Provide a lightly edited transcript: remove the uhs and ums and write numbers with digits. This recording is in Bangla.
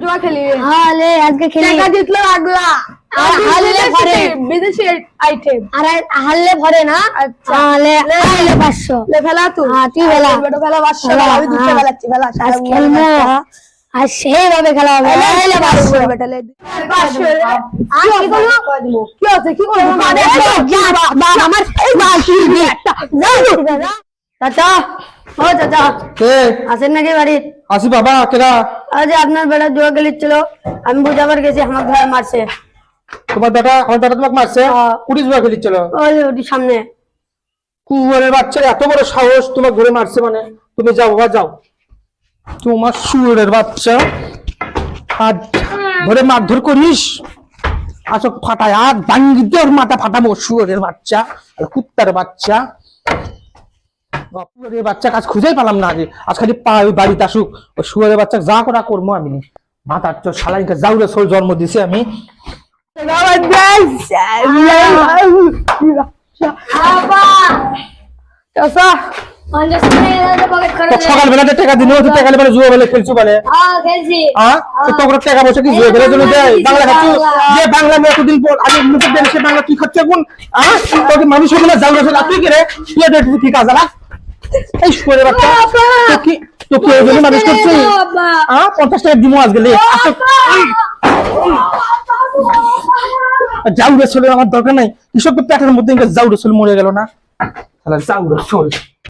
জুয়া খেলি হ্যাঁ লে আজকে খেলি টাকা জিতলো আগলা হারলে ভরে বিদেশি আইটেম আরে হারলে ভরে না আচ্ছা লে 500 লে ফেলা তুই হ্যাঁ তুই ফেলা বেটো ফেলা 500 আমি দুটো ফেলাচ্ছি ফেলা আজ খেলবো আর সেইভাবে খেলা হবে লে 500 বেটা লে 500 আর কি করব কি আছে কি করব আমার এই বাকি চাচা ও চাচা কে আসেন নাকি বাড়ি আসি বাবা কেরা আজ আপনার বেটা জুয়া খেলিছিল আমি বুঝাবার গেছি আমার ঘরে মারছে তোমার আমার বেটা তোমাকে মারছে কুড়ি জুয়া খেলিছিল ওই ওটি সামনে কুয়ারের বাচ্চার এত বড় সাহস তোমার ঘরে মারছে মানে তুমি যাও বাবা যাও তোমার শুয়োরের বাচ্চা আজ ঘরে মারধর করিস আসো ফাটায় আর ভাঙ্গি দিয়ে ওর মাথা ফাটাবো শুয়োরের বাচ্চা আর কুত্তার বাচ্চা শুয়োরের বাচ্চা কাজ খুঁজেই পেলাম না আজ খালি ওই বাড়িতে আসুক ওই শুয়োরের বাচ্চা যা করা করবো আমি মাথার চোর শালাইকে যাউরে সোল জন্ম দিছি আমি সকালবেলা টাকা দিলে টাকা বেলা জুয়া বেলা খেলছো বলে তোর টাকা পয়সা কি জুয়া বেলার জন্য দেয় বাংলা খাচ্ছ যে বাংলা মেয়ে এতদিন পর আগে মুখে দেন সে বাংলা কি খাচ্ছে এখন তোকে মানুষ হলে যাউরে সোল তুই কি রে তুই ঠিক আছে না এই শুয়ে বাচ্চা তোকে ওই জন্য মানুষ করছি 50 টাকা দিমো আজ গেলে যাও রসুলের আমার দরকার নাই কৃষকের পেটের মধ্যে যাও রসুল মরে গেল না যাও রসুল